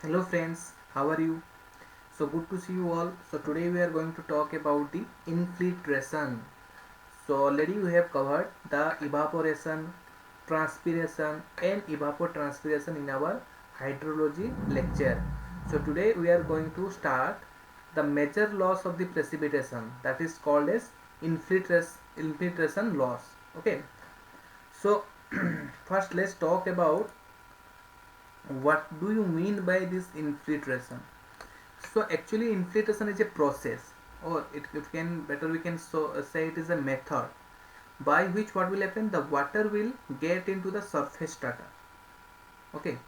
Hello friends, how are you? So good to see you all. So today we are going to talk about the infiltration. So already we have covered the evaporation, transpiration and evapotranspiration in our hydrology lecture. So today we are going to start the major loss of the precipitation, that is called as infiltration loss. Okay. So first let's talk about what do you mean by this infiltration. So actually infiltration is a process, or it can better we can say it is a method by which what will happen, the water will get into the surface strata. Okay.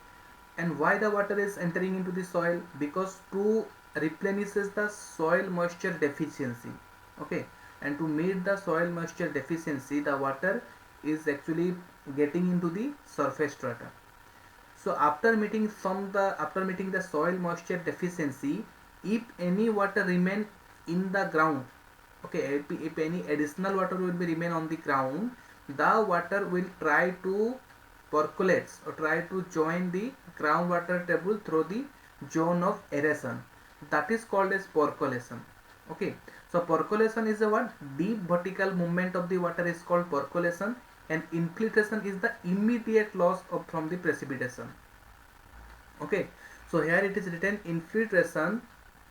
And why the water is entering into the soil? Because to replenishes the soil moisture deficiency. Okay. And to meet the soil moisture deficiency, the water is actually getting into the surface strata. So after meeting the soil moisture deficiency, if any water remain in the ground, okay, if any additional water will be remain on the ground, the water will try to percolate or try to join the groundwater table through the zone of aeration. That is called as percolation. Okay, so percolation is a what? Deep vertical movement of the water is called percolation, and infiltration is the immediate loss from the precipitation. Okay, so here it is written, infiltration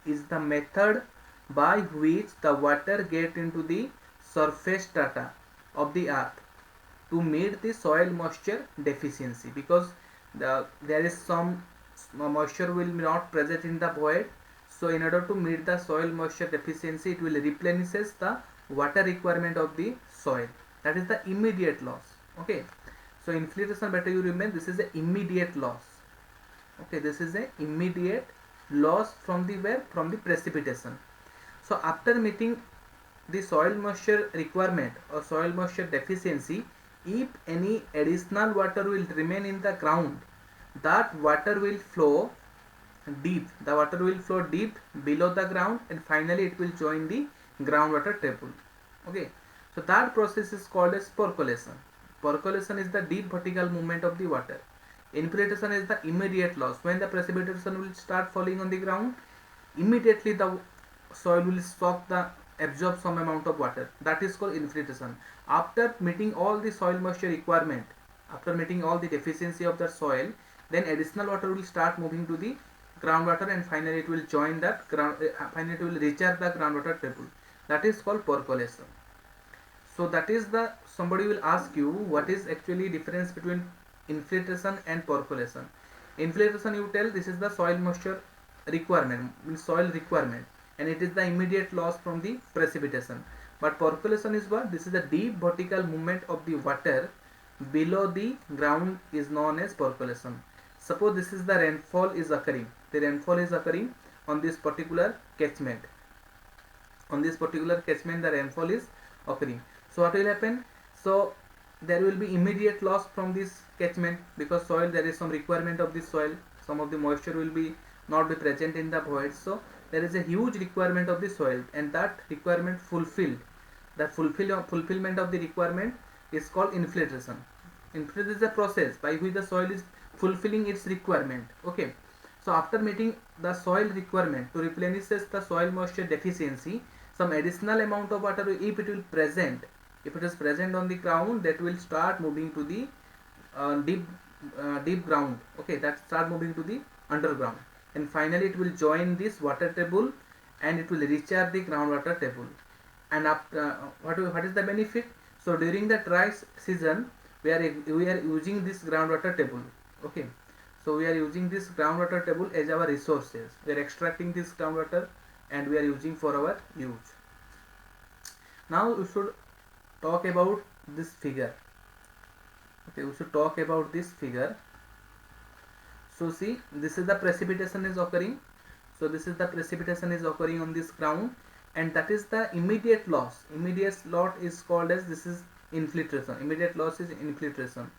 is the method by which the water get into the surface strata of the earth to meet the soil moisture deficiency, because there is some moisture will be not present in the void. So in order to meet the soil moisture deficiency, it will replenishes the water requirement of the soil. That is the immediate loss. Okay, so infiltration, better you remember, this is the immediate loss. Okay, this is a immediate loss from the where, from the precipitation. So after meeting the soil moisture requirement or soil moisture deficiency, if any additional water will remain in the ground, that water will flow deep, the water will flow deep below the ground, and finally it will join the groundwater table. Okay, so that process is called as percolation. Percolation is the deep vertical movement of the water. Infiltration is the immediate loss. When the precipitation will start falling on the ground, immediately the soil will stop the absorb some amount of water. That is called infiltration. After meeting all the soil moisture requirement, after meeting all the deficiency of the soil, then additional water will start moving to the groundwater, and finally it will join that ground. Finally it will recharge the groundwater table. That is called percolation. So that is the, somebody will ask you what is actually difference between infiltration and percolation. Infiltration, you tell, this is the soil moisture requirement, means soil requirement, and it is the immediate loss from the precipitation. But percolation is what? This is the deep vertical movement of the water below the ground is known as percolation. Suppose this is the rainfall is occurring. The rainfall is occurring on this particular catchment. On this particular catchment the rainfall is occurring. So what will happen? So there will be immediate loss from this catchment, because soil, there is some requirement of this soil, some of the moisture will be not be present in the void. So there is a huge requirement of the soil, and that requirement fulfilled, the fulfillment of the requirement is called infiltration. Infiltration is a process by which the soil is fulfilling its requirement. Okay, so after meeting the soil requirement to replenish the soil moisture deficiency, some additional amount of water, if it will present, if it is present on the ground, that will start moving to the deep ground. Okay, that start moving to the underground, and finally it will join this water table, and it will recharge the groundwater table. And after what is the benefit? So during the dry season, we are using this groundwater table. Okay, so we are using this groundwater table as our resources. We are extracting this groundwater and we are using for our use. Now we should talk about this figure. Okay, we should talk about this figure. So see, this is the precipitation is occurring. So this is the precipitation is occurring on this ground, and that is the immediate loss. Immediate loss is called as, this is infiltration. Immediate loss is infiltration,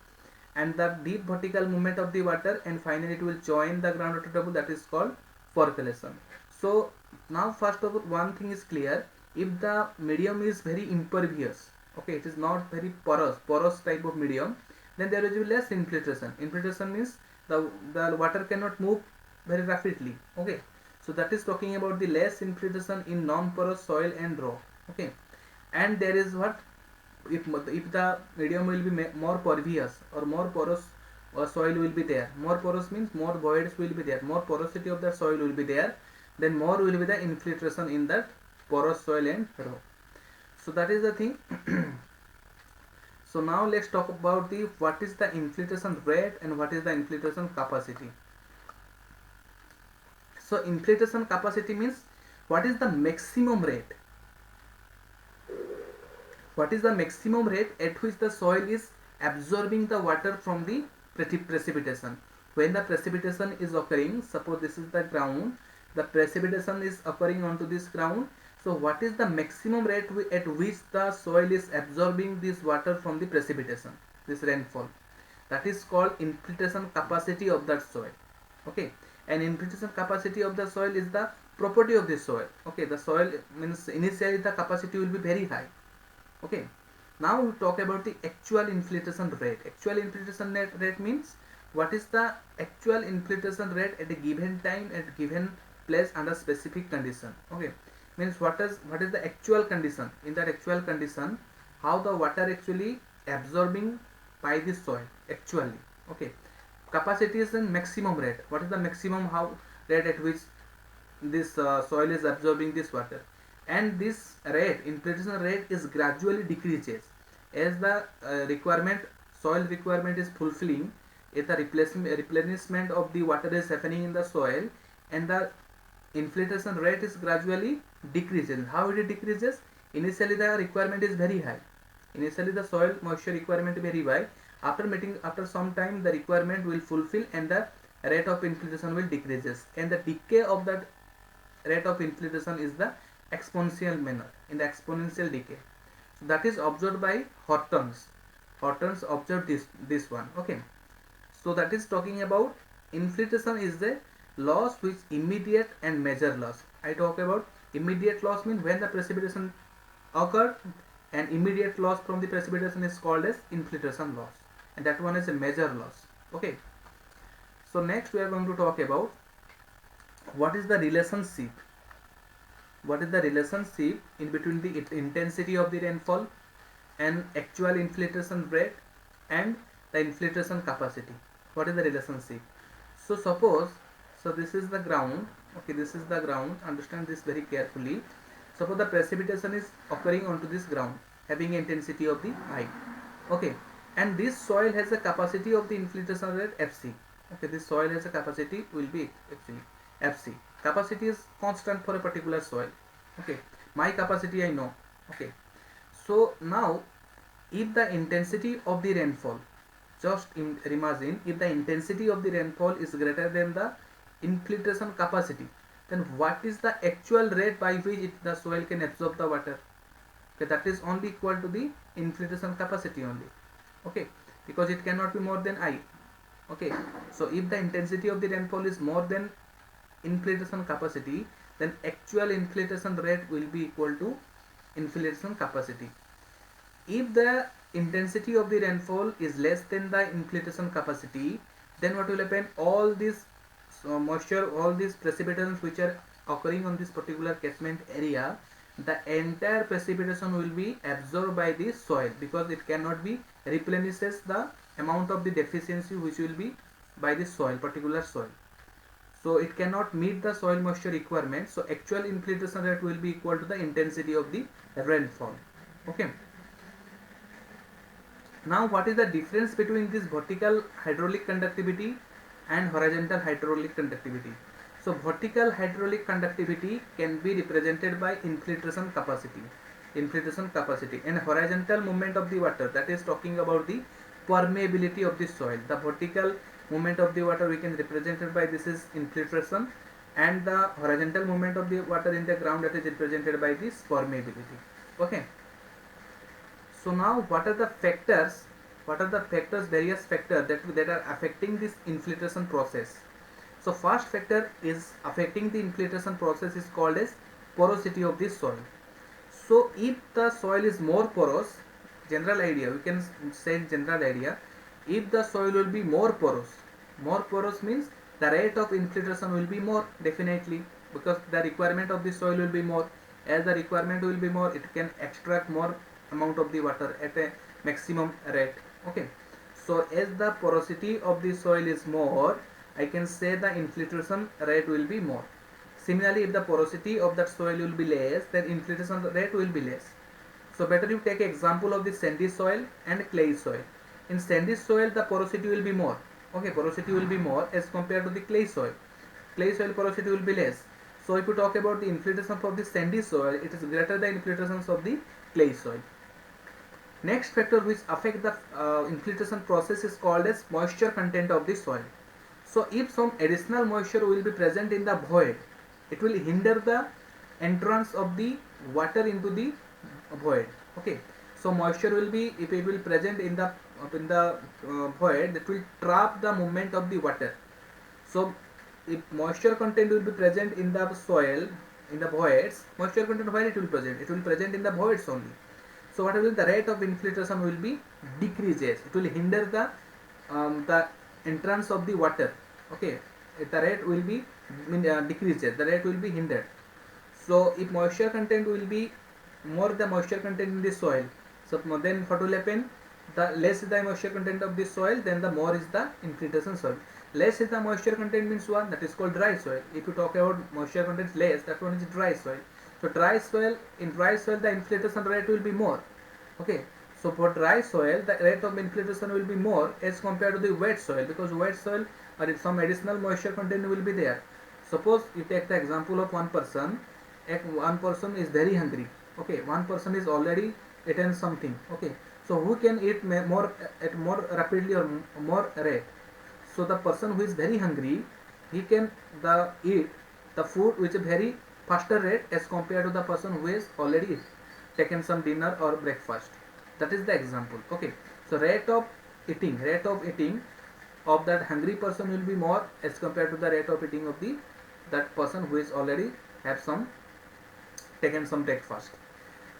and the deep vertical movement of the water, and finally it will join the groundwater table, that is called percolation. So now first of all, one thing is clear: if the medium is very impervious, okay, it is not very porous type of medium, then there will be less infiltration. Infiltration means the water cannot move very rapidly. Okay, so that is talking about the less infiltration in non-porous soil and rock. Okay, and there is what, if the medium will be more pervious or more porous, soil will be there. More porous means more voids will be there, more porosity of the soil will be there, then more will be the infiltration in that porous soil and rock. So that is the thing. So now let's talk about the what is the infiltration rate and what is the infiltration capacity. So infiltration capacity means what is the maximum rate, what is the maximum rate at which the soil is absorbing the water from the precipitation. When the precipitation is occurring, suppose this is the ground, the precipitation is occurring onto this ground. So what is the maximum rate at which the soil is absorbing this water from the precipitation, this rainfall? That is called infiltration capacity of that soil. Okay, and infiltration capacity of the soil is the property of the soil. Okay, the soil means initially the capacity will be very high. Okay, now we talk about the actual infiltration rate. Actual infiltration rate means what is the actual infiltration rate at a given time at given place under specific condition. Okay, means what is the actual condition, in that actual condition how the water actually absorbing by the soil actually. Okay, capacity is in maximum rate. What is the maximum how rate at which this soil is absorbing this water, and this rate, infiltration rate, is gradually decreases as the soil requirement is fulfilling, if the replenishment of the water is happening in the soil, and the infiltration rate is gradually decreases. How it decreases? Initially the requirement is very high, initially the soil moisture requirement very high. After some time the requirement will fulfill and the rate of infiltration will decreases, and the decay of that rate of infiltration is the exponential manner, in the exponential decay. So that is observed by Hortons. Hortons observed this one. Okay, so that is talking about infiltration is the loss which immediate and major loss. I talk about immediate loss means when the precipitation occurred, and immediate loss from the precipitation is called as infiltration loss, and that one is a major loss. Okay, so next we are going to talk about what is the relationship in between the intensity of the rainfall and actual infiltration rate and the infiltration capacity. What is the relationship? So suppose, so this is the ground. Okay, this is the ground, understand this very carefully. Suppose the precipitation is occurring onto this ground having intensity of the I. Okay, and this soil has a capacity of the infiltration rate Fc. Okay, this soil has a capacity will be actually Fc. Capacity is constant for a particular soil. Okay, my capacity I know. Okay, so now if the intensity of the rainfall, just imagine if the intensity of the rainfall is greater than the infiltration capacity, then what is the actual rate by which the soil can absorb the water? Okay, that is only equal to the infiltration capacity only. Okay, because it cannot be more than I. Okay, so if the intensity of the rainfall is more than infiltration capacity, then actual infiltration rate will be equal to infiltration capacity. If the intensity of the rainfall is less than the infiltration capacity, then what will happen? All this moisture, all these precipitations which are occurring on this particular catchment area, the entire precipitation will be absorbed by the soil, because it cannot be replenishes the amount of the deficiency which will be by the soil, particular soil. So it cannot meet the soil moisture requirement. So actual infiltration rate will be equal to the intensity of the rainfall. Okay. Now what is the difference between this vertical hydraulic conductivity and horizontal hydraulic conductivity? So vertical hydraulic conductivity can be represented by infiltration capacity, and horizontal movement of the water, that is talking about the permeability of the soil. The vertical movement of the water we can represent it by this is infiltration, and the horizontal movement of the water in the ground, that is represented by this permeability. Okay, so now what are the factors, various factors that are affecting this infiltration process? So first factor is affecting the infiltration process is called as porosity of the soil. So if the soil is more porous, general idea, we can say general idea, if the soil will be more porous means the rate of infiltration will be more, definitely, because the requirement of the soil will be more. As the requirement will be more, it can extract more amount of the water at a maximum rate. Okay, so as the porosity of the soil is more, I can say the infiltration rate will be more. Similarly, if the porosity of that soil will be less, then infiltration rate will be less. So better you take example of the sandy soil and clay soil. In sandy soil, the porosity will be more. Okay, porosity will be more as compared to the clay soil. Clay soil porosity will be less. So if you talk about the infiltration of the sandy soil, it is greater than infiltration of the clay soil. Next factor which affect the infiltration process is called as moisture content of the soil. So if some additional moisture will be present in the void, it will hinder the entrance of the water into the void. Okay, so moisture will be, if it will present in the void, it will trap the movement of the water. So if moisture content will be present in the soil, in the voids, moisture content where it will present? It will present in the voids only. So what will the rate of infiltration will be decreases. It will hinder the entrance of the water. Okay, the rate will be decreases. The rate will be hindered. So if moisture content will be more, the moisture content in the soil, so then what will happen? The less is the moisture content of the soil, then the more is the infiltration soil. Less is the moisture content means what? That is called dry soil. If you talk about moisture content less, that one is dry soil. So dry soil, in dry soil the infiltration rate will be more. Okay, so for dry soil the rate of infiltration will be more as compared to the wet soil, because wet soil or if some additional moisture content will be there. Suppose you take the example of one person. If one person is very hungry, okay, one person is already eaten something, okay, so who can eat more at more rapidly or more rate? So the person who is very hungry, he can eat the food which is very faster rate as compared to the person who is already taken some dinner or breakfast. That is the example. Okay, so rate of eating of that hungry person will be more as compared to the rate of eating of the that person who is already have some taken some breakfast.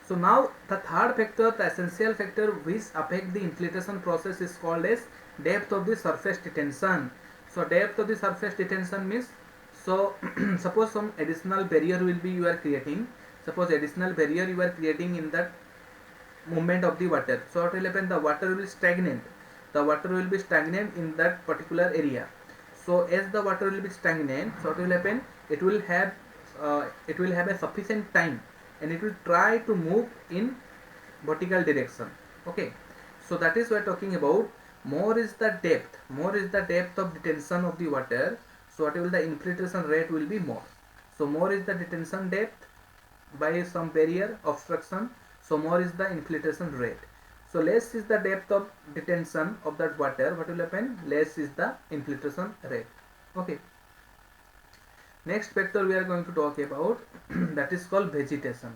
So now the third factor, the essential factor which affect the infiltration process is called as depth of the surface detention. So depth of the surface detention means, so suppose some additional barrier will be you are creating. Suppose additional barrier you are creating in that movement of the water. So what will happen? The water will stagnant. The water will be stagnant in that particular area. So as the water will be stagnant, so what will happen? It will have a sufficient time, and it will try to move in vertical direction. Okay, so that is what we are talking about. More is the depth of detention of the water. So what will the infiltration rate will be more. So more is the detention depth by some barrier obstruction, so more is the infiltration rate. So less is the depth of detention of that water, what will happen? Less is the infiltration rate. Okay, next factor we are going to talk about that is called vegetation.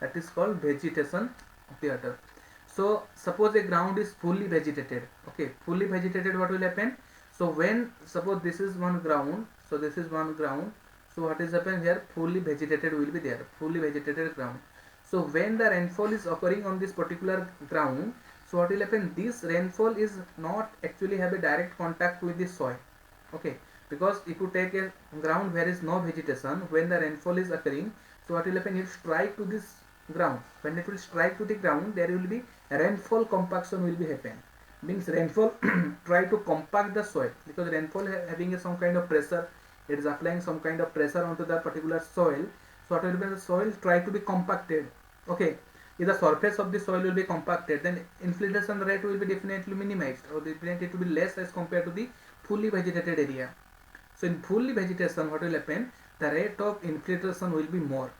That is called vegetation of the water. So suppose a ground is fully vegetated. Okay, fully vegetated, what will happen? So when, suppose this is one ground, so this is one ground, so what is happen here? Fully vegetated will be there, fully vegetated ground. So when the rainfall is occurring on this particular ground, so what will happen? This rainfall is not actually have a direct contact with the soil. Okay, because if you take a ground where is no vegetation, when the rainfall is occurring, so what will happen? It will strike to this ground. When it will strike to the ground, there will be rainfall compaction will be happen. Means rainfall try to compact the soil, because rainfall having some kind of pressure, it is applying some kind of pressure onto the particular soil. So what will happen? The soil try to be compacted. Okay, if the surface of the soil will be compacted, then infiltration rate will be definitely minimized, or definitely it will be less as compared to the fully vegetated area. So in fully vegetation, what will happen? The rate of infiltration will be more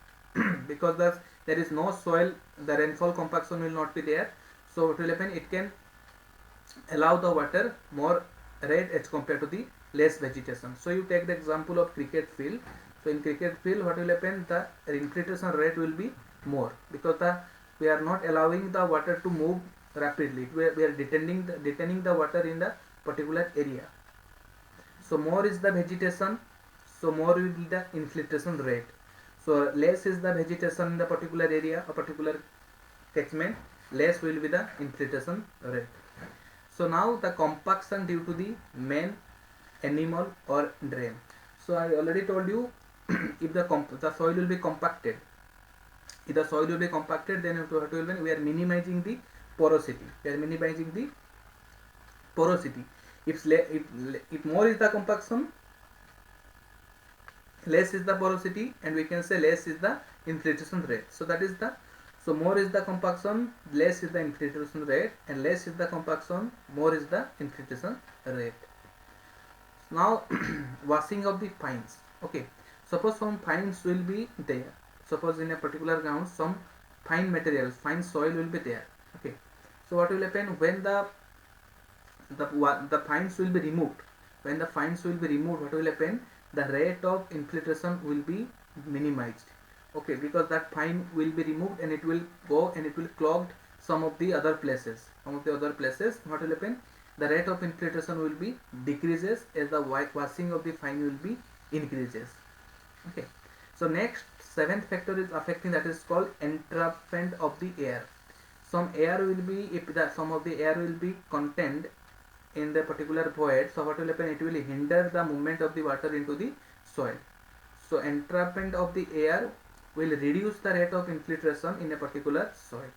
because there is no soil, the rainfall compaction will not be there. So what will happen? It can allow the water more rate as compared to the less vegetation. So you take the example of cricket field. So in cricket field, what will happen? The infiltration rate will be more, because we are not allowing the water to move rapidly. We are detaining the water in the particular area. So more is the vegetation, so more will be the infiltration rate. So less is the vegetation in the particular area, a particular catchment, less will be the infiltration rate. So now the compaction due to the main animal or drain. So I already told you if the soil will be compacted, if the soil will be compacted, then we are minimizing the porosity. We are minimizing the porosity. If more is the compaction, less is the porosity, and we can say less is the infiltration rate. So that is the, so more is the compaction, less is the infiltration rate, and less is the compaction, more is the infiltration rate. Now washing of the fines. Okay, suppose some fines will be there. Suppose in a particular ground some fine materials, fine soil will be there. Okay, so what will happen when the fines will be removed? When the fines will be removed, what will happen? The rate of infiltration will be minimized. Okay, because that fine will be removed and it will go and it will clog some of the other places. What will happen? The rate of infiltration will be decreases as the washing of the fine will be increases. Okay, so next, seventh factor is affecting, that is called entrapment of the air. Some air will be, if the some of the air will be contained in the particular void, so what will happen? It will hinder the movement of the water into the soil. So entrapment of the air will reduce the rate of infiltration in a particular soil.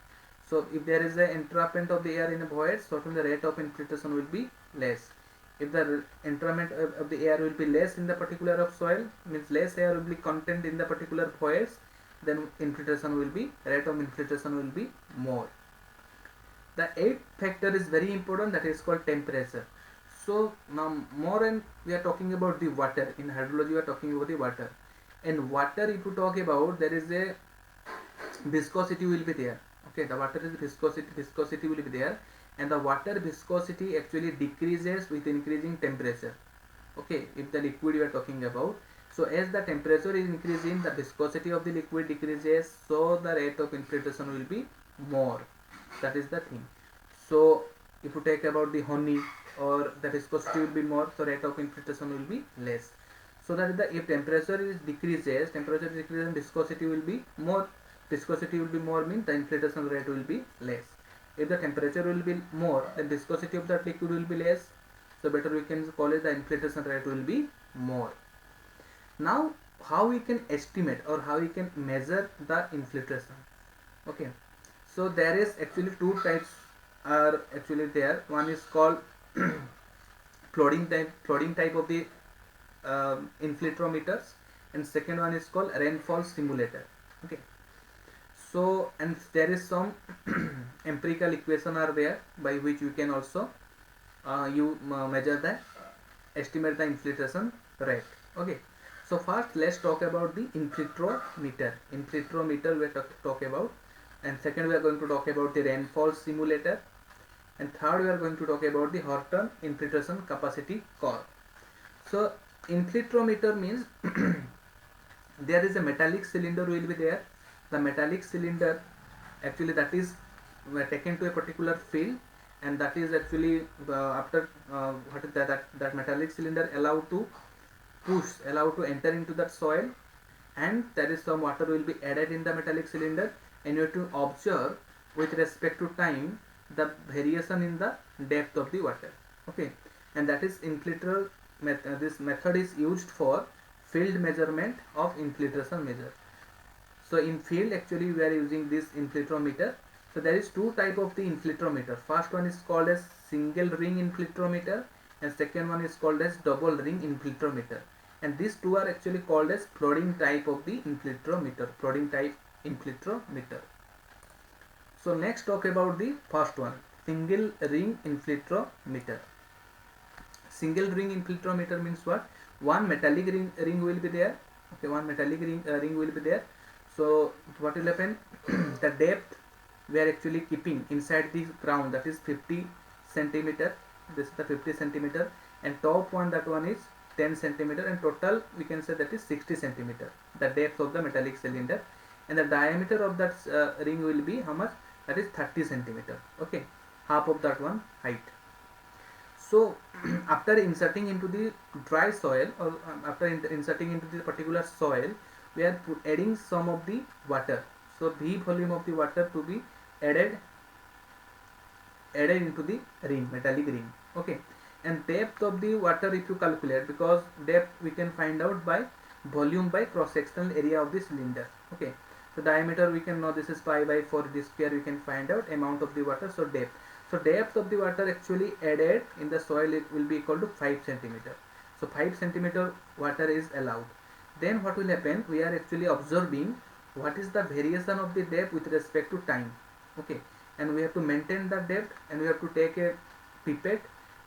So if there is an entrapment of the air in a void, so the rate of infiltration will be less. If the entrapment of the air will be less in the particular of soil, means less air will be contained in the particular voids, then infiltration will be, rate of infiltration will be more. The eighth factor is very important, that is called temperature. So now more, and we are talking about the water. In hydrology we are talking about the water. And water, if you talk about, there is a viscosity will be there. Okay, the water is viscosity will be there, and the water viscosity actually decreases with increasing temperature. Okay, if the liquid you are talking about, so as the temperature is increasing, the viscosity of the liquid decreases, so the rate of infiltration will be more. That is the thing. So if you take about the honey, or the viscosity will be more, so rate of infiltration will be less. So that is the, if temperature is decreases, and viscosity will be more. Viscosity will be more means the infiltration rate will be less. If the temperature will be more, then viscosity of that liquid will be less. So better we can call it the infiltration rate will be more. Now how we can estimate or how we can measure the infiltration? Okay, so there is actually two types are actually there. One is called flooding type of the infiltrometers, and second one is called rainfall simulator. Okay, so and there is some empirical equation are there by which you can also measure the estimate the infiltration rate. Okay, so first let's talk about the infiltrometer. We are talk about, and second we are going to talk about the rainfall simulator, and third we are going to talk about the Horton infiltration capacity curve. So infiltrometer means there is a metallic cylinder will be there. The metallic cylinder actually that is taken to a particular field, and that is actually after what is that metallic cylinder allowed to enter into that soil, and there is some water will be added in the metallic cylinder, and you have to observe with respect to time the variation in the depth of the water. Okay, and that is infiltration method. This method is used for field measurement of infiltration measure. So in field actually we are using this infiltrometer. So there is two type of the infiltrometer. First one is called as single ring infiltrometer, and second one is called as double ring infiltrometer, and these two are actually called as flooding type of the infiltrometer. So next talk about the first one, single ring infiltrometer. Single ring infiltrometer means what? One metallic ring will be there. Okay, one metallic ring will be there. So what will happen? The depth we are actually keeping inside the ground, that is 50 centimeter. This is the 50 centimeter, and top one, that one is 10 centimeter, and total we can say that is 60 centimeter, the depth of the metallic cylinder, and the diameter of that ring will be how much? That is 30 centimeter. Okay, half of that one height. So after inserting into the dry soil, or after inserting into the particular soil, we are adding some of the water. So V volume of the water to be added into the ring, metallic ring. Okay, And depth of the water, if you calculate, because depth we can find out by volume by cross sectional area of the cylinder. Okay, so diameter we can know, this is pi by 4 d square, we can find out amount of the water. So depth of the water actually added in the soil, it will be equal to 5 centimeter. So 5 centimeter water is allowed. Then what will happen, we are actually observing what is the variation of the depth with respect to time. Okay, and we have to maintain the depth, and we have to take a pipette,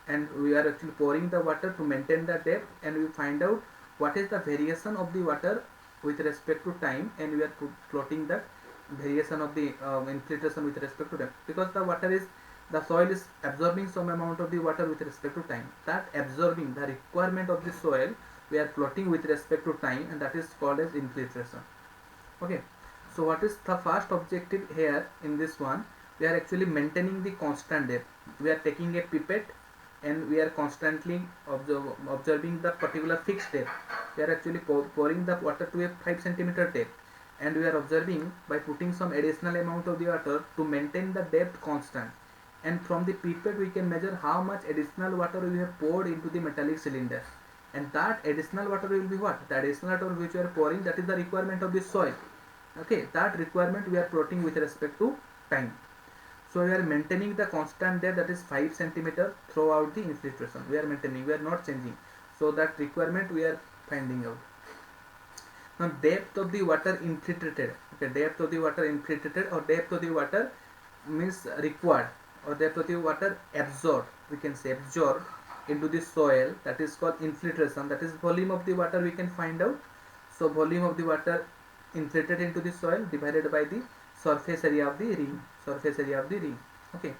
and we are actually pouring the water to maintain the depth, and we find out what is the variation of the water with respect to time, and we are plotting the variation of the infiltration with respect to depth, because the soil is absorbing some amount of the water with respect to time. That absorbing the requirement of the soil we are plotting with respect to time, and that is called as infiltration. Okay, so what is the first objective here in this one? We are actually maintaining the constant depth. We are taking a pipette, and we are constantly observing the particular fixed depth. We are actually pouring the water to a 5 centimeter depth, and we are observing by putting some additional amount of the water to maintain the depth constant. And from the pipette we can measure how much additional water we have poured into the metallic cylinder, and that additional water will be what? The additional water which we are pouring, that is the requirement of the soil. Okay, that requirement we are plotting with respect to time. So we are maintaining the constant depth, that is 5 centimeter throughout the infiltration. We are maintaining, we are not changing. So that requirement we are finding out. Now depth of the water infiltrated. Okay, depth of the water infiltrated, or depth of the water means required, or depth of the water absorbed, we can say absorbed into the soil, that is called infiltration. That is volume of the water we can find out. So volume of the water infiltrated into the soil divided by the surface area of the ring. Okay,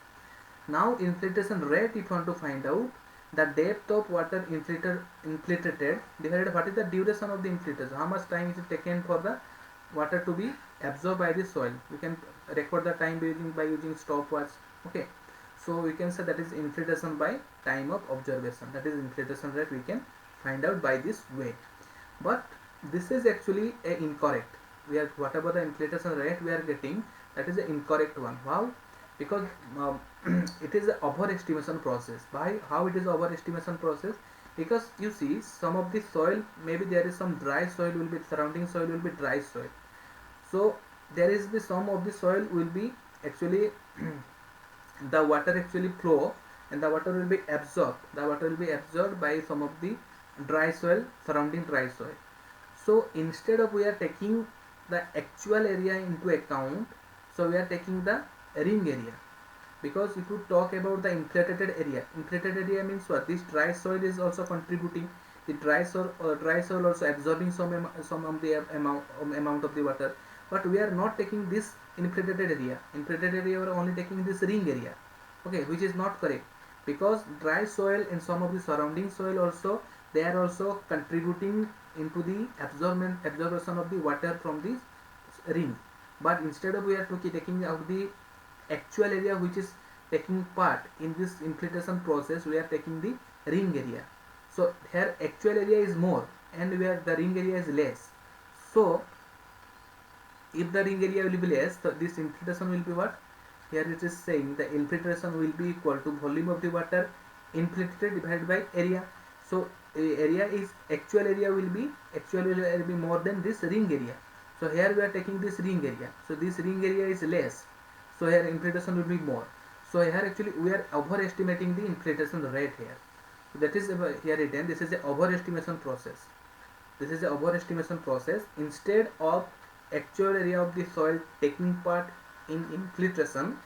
now infiltration rate, if you want to find out, the depth of water infiltrated divided what is the duration of the infiltration, how much time is it taken for the water to be absorbed by the soil. We can record the time by using stopwatch. Okay, so we can say that is infiltration by time of observation, that is infiltration rate we can find out by this way. But this is actually a incorrect. We are, whatever the infiltration rate we are getting, that is an incorrect one. How? Because it is an overestimation process. By how it is overestimation process? Because you see, some of the soil, maybe there is some dry soil will be, surrounding soil will be dry soil. So there is the, some of the soil will be actually the water actually flow, and the water will be absorbed. The water will be absorbed by some of the dry soil, surrounding dry soil. So instead of we are taking the actual area into account, so we are taking the ring area. Because if you talk about the infiltrated area means what? This dry soil is also contributing. The dry soil also absorbing some of the amount of the water. But we are not taking this infiltrated area. Infiltrated area, we are only taking this ring area. Okay, which is not correct, because dry soil and some of the surrounding soil also, they are also contributing into the absorption of the water from this ring. But instead of we are taking out the actual area which is taking part in this infiltration process, we are taking the ring area. So here actual area is more, and where the ring area is less. So if the ring area will be less, so this infiltration will be what? Here it is saying the infiltration will be equal to volume of the water infiltrated divided by area. So area is, actual area will be more than this ring area. So here we are taking this ring area. So this ring area is less. So here infiltration will be more. So here actually we are overestimating the infiltration rate here. So that is here written. This is a overestimation process. Instead of actual area of the soil taking part in infiltration,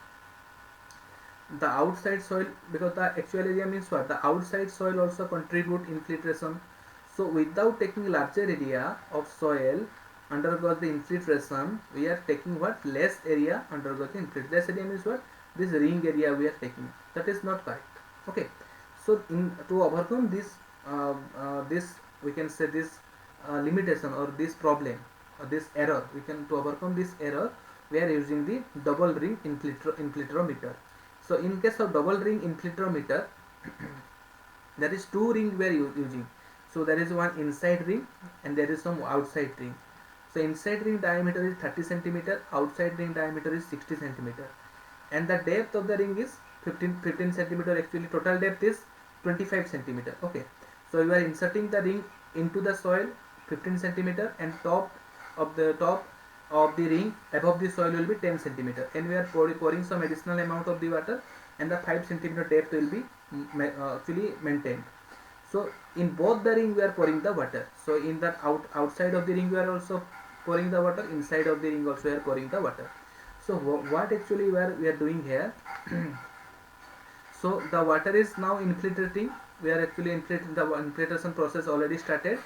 the outside soil, because the actual area means what? The outside soil also contribute infiltration. So without taking larger area of soil undergoes the infiltration, we are taking what? Less area undergoes the infiltration. Less area means what? This ring area we are taking. That is not correct. Okay. So to overcome this, we can say this limitation or this problem or this error, to overcome this error, we are using the double ring infiltrometer. So in case of double ring infiltrometer, there is two ring we are using. So there is one inside ring and there is some outside ring. So inside ring diameter is 30 centimeter, outside ring diameter is 60 centimeter, and the depth of the ring is 15 centimeter. Actually total depth is 25 centimeter. Okay, so you are inserting the ring into the soil 15 centimeter, and top of the ring above the soil will be 10 centimeter, and we are pouring some additional amount of the water, and the 5 centimeter depth will be actually maintained. So in both the ring we are pouring the water. So in the outside of the ring we are also pouring the water, inside of the ring also we are pouring the water. So what actually we are doing here? So the water is now infiltrating. We are actually infiltrating, the infiltration process already started.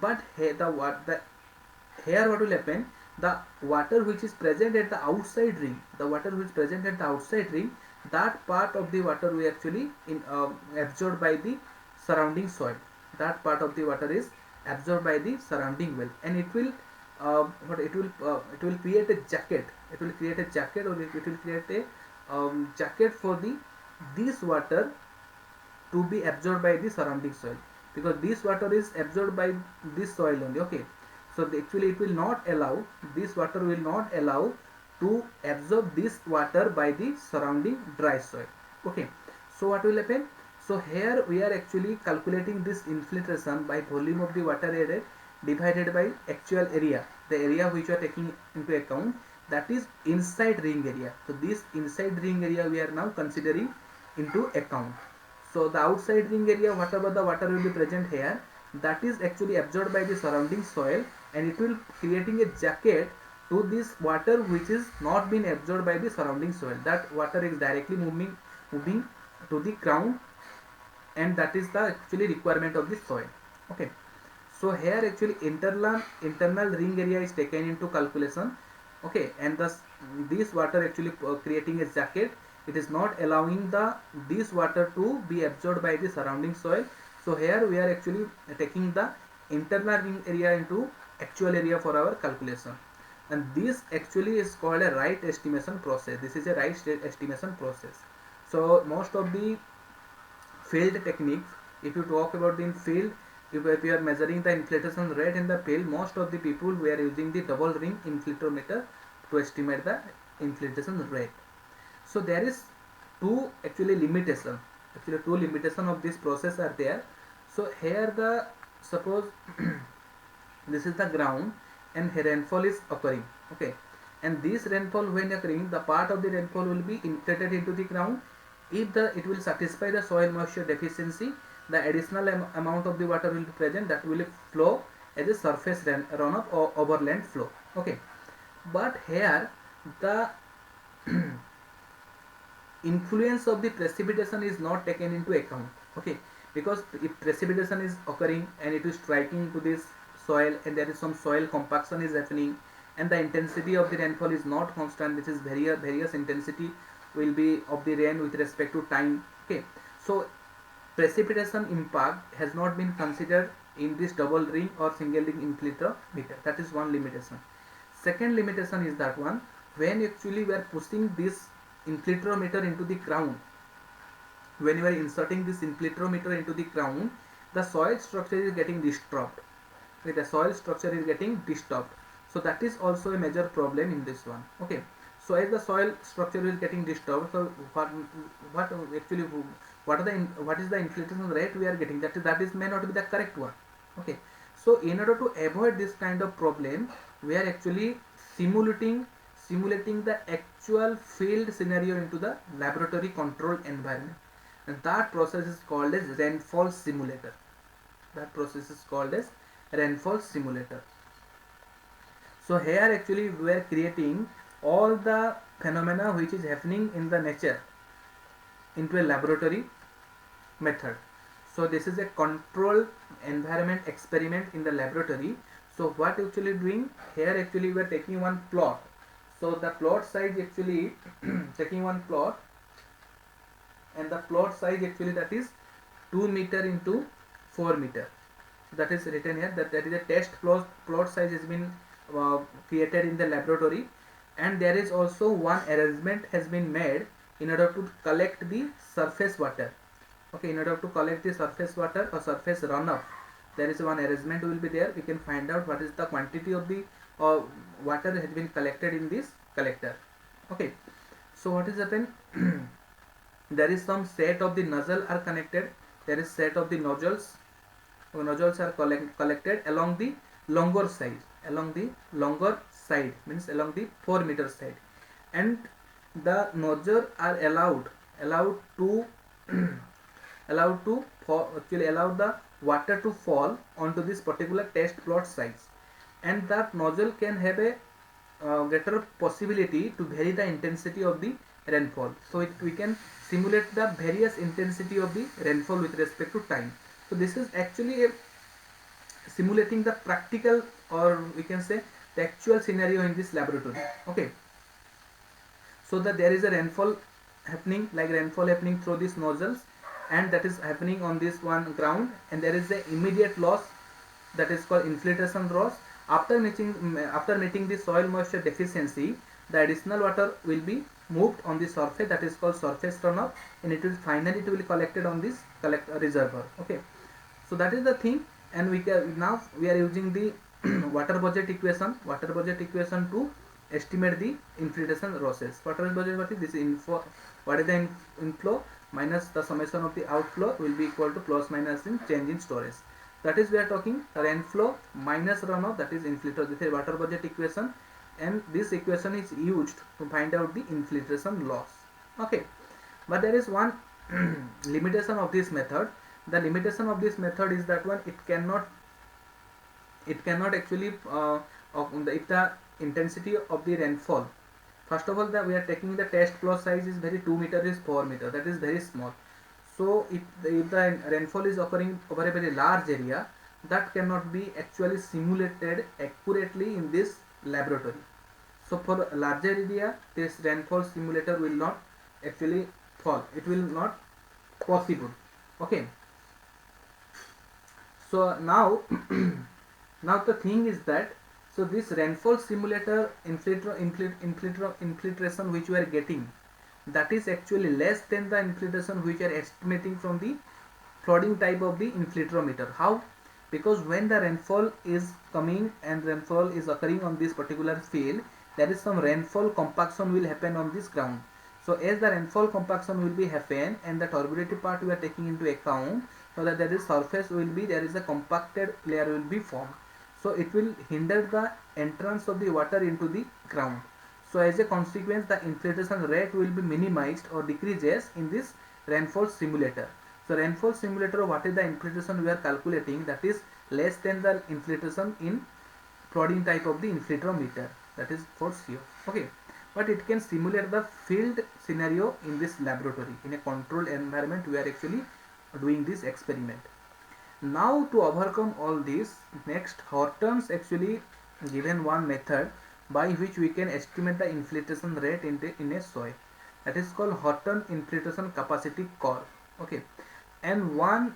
But here here what will happen? The water which is present at the outside ring, that part of the water we actually absorbed by the surrounding soil. That part of the water is absorbed by the surrounding well, and it will it will create a jacket. It will create a jacket, or it will create a jacket for the this water to be absorbed by the surrounding soil, because this water is absorbed by this soil only. Okay, so actually it will not allow, this water will not allow to absorb this water by the surrounding dry soil. Okay, so what will happen? So here we are actually calculating this infiltration by volume of the water added divided by actual area, the area which we are taking into account, that is inside ring area. So this inside ring area we are now considering into account. So the outside ring area, whatever the water will be present here, that is actually absorbed by the surrounding soil, and it will creating a jacket to this water which is not been absorbed by the surrounding soil. That water is directly moving to the ground, and that is the actually requirement of the soil. Okay, so here actually internal ring area is taken into calculation. Okay, and thus this water actually creating a jacket. It is not allowing this water to be absorbed by the surrounding soil. So here we are actually taking the internal ring area into actual area for our calculation, and this actually is called a right estimation process. This is a right estimation process. So most of the field techniques, if you talk about in field, if you are measuring the infiltration rate in the field, most of the people we are using the double ring infiltrometer to estimate the infiltration rate. So there is two actually limitation, of this process are there. So here the suppose this is the ground, and rainfall is occurring. Okay, and this rainfall when occurring, the part of the rainfall will be infiltrated into the ground. If it will satisfy the soil moisture deficiency, the additional amount of the water will be present, that will flow as a surface runoff or overland flow. Okay, but here the influence of the precipitation is not taken into account. Okay, because if precipitation is occurring and it is striking to this soil, and there is some soil compaction is happening, and the intensity of the rainfall is not constant, which is various intensity will be of the rain with respect to time. Okay, so precipitation impact has not been considered in this double ring or single ring infiltrometer. That is one limitation. Second limitation is that one, when actually we are pushing this infiltrometer into the ground, when you are inserting this infiltrometer into the ground, the soil structure is getting disturbed. Okay, the soil structure is getting disturbed. So that is also a major problem in this one. Okay, so as the soil structure is getting disturbed, so what actually what is the infiltration rate we are getting, that is may not be the correct one. Okay, so in order to avoid this kind of problem, we are actually simulating the actual field scenario into the laboratory controlled environment, and that process is called as rainfall simulator. So here actually we are creating all the phenomena which is happening in the nature into a laboratory method. So this is a controlled environment experiment in the laboratory. So what actually doing here, actually we are taking one plot. So the plot size actually taking one plot, and the plot size actually that is 2 meter into 4 meter. So that is written here, that is a test plot size has been created in the laboratory, and there is also one arrangement has been made in order to collect the surface water. Okay, in order to collect the surface water or surface runoff, there is one arrangement will be there. We can find out what is the quantity of the water has been collected in this collector. Okay, so what is happened? There is some set of the nozzle are connected. there is set of the nozzles. Nozzles are collected along the longer side, means along the 4-meter side, and the nozzle are allowed to actually allow the water to fall onto this particular test plot size, and that nozzle can have a greater possibility to vary the intensity of the rainfall. So we can simulate the various intensity of the rainfall with respect to time. So this is actually a simulating the practical, or we can say the actual scenario in this laboratory. Okay, so that there is a rainfall happening, through these nozzles, and that is happening on this one ground, and there is the immediate loss, that is called infiltration loss. After meeting the soil moisture deficiency, the additional water will be moved on the surface, that is called surface runoff, and it will be collected on this reservoir. Okay, so that is the thing, and now we are using the water budget equation to estimate the infiltration losses. What is this info? What is the inflow minus the summation of the outflow will be equal to plus minus in change in storage. That is, we are talking rainflow minus runoff, that is infiltration. This is water budget equation, and this equation is used to find out the infiltration loss. Okay, but there is one limitation of this method. The limitation of this method is that one, it cannot actually if the intensity of the rainfall, first of all, we are taking the test plot size is very 2 meter is 4 meter, that is very small. So if the rainfall is occurring over a very large area, that cannot be actually simulated accurately in this laboratory. So for a larger area, this rainfall simulator will not actually fall, it will not possible. Okay, so now now the thing is that, so this rainfall simulator infiltration which we are getting, that is actually less than the infiltration which we are estimating from the flooding type of the infiltrometer. How? Because when the rainfall is coming and rainfall is occurring on this particular field, there is some rainfall compaction will happen on this ground. So as the rainfall compaction will be happen, and the turbidity part we are taking into account, so that there is surface will be, there is a compacted layer will be formed. So it will hinder the entrance of the water into the ground. So as a consequence, the infiltration rate will be minimized or decreases in this rainfall simulator. So rainfall simulator, what is the infiltration we are calculating, that is less than the infiltration in flooding type of the infiltrometer, that is for sure. Okay, but it can simulate the field scenario in this laboratory. In a controlled environment, we are actually doing this experiment. Now to overcome all this, next Horton's actually given one method by which we can estimate the infiltration rate in a soil, that is called Horton infiltration capacity curve. Okay, and one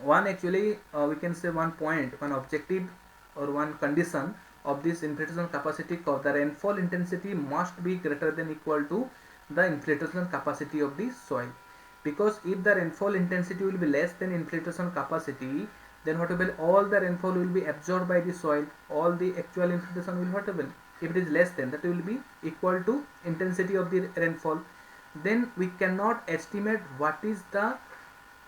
actually we can say one point, one objective or one condition of this infiltration capacity curve, the rainfall intensity must be greater than equal to the infiltration capacity of the soil. Because if the rainfall intensity will be less than infiltration capacity, then what will all the rainfall will be absorbed by the soil, all the actual infiltration will what will, if it is less than, that will be equal to intensity of the rainfall. Then we cannot estimate what is the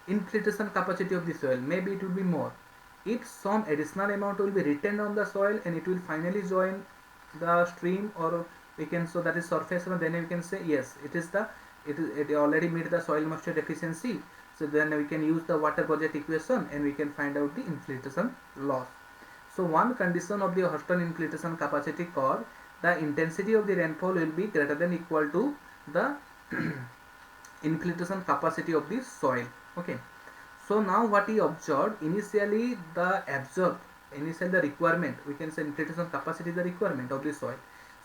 infiltration capacity of the soil, maybe it will be more. If some additional amount will be retained on the soil and it will finally join the stream, or we can, so that is surface run, then we can say yes, it already meet the soil moisture deficiency. So then we can use the water budget equation and we can find out the infiltration loss. So one condition of the Horton infiltration capacity curve, the intensity of the rainfall will be greater than equal to the infiltration capacity of the soil. Okay, so now what we observed, initially the requirement, we can say infiltration capacity is the requirement of the soil.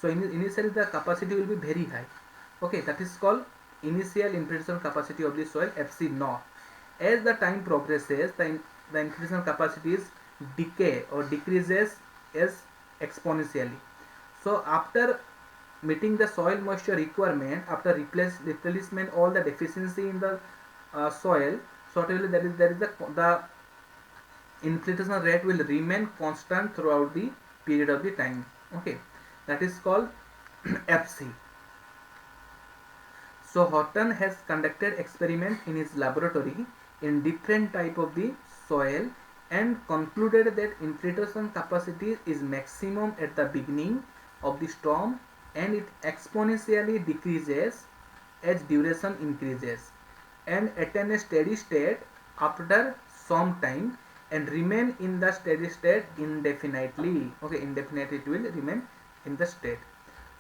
So initially the capacity will be very high. Okay, that is called initial infiltration capacity of the soil, FC naught. As the time progresses, the infiltration capacity is decay or decreases as exponentially. So after meeting the soil moisture requirement, after replenishment all the deficiency in the soil, so there is the infiltration rate will remain constant throughout the period of the time. Okay, that is called FC. So Horton has conducted experiment in his laboratory in different type of the soil and concluded that infiltration capacity is maximum at the beginning of the storm and it exponentially decreases as duration increases and attain a steady state after some time and remain in the steady state indefinitely. Okay, indefinitely it will remain in the state.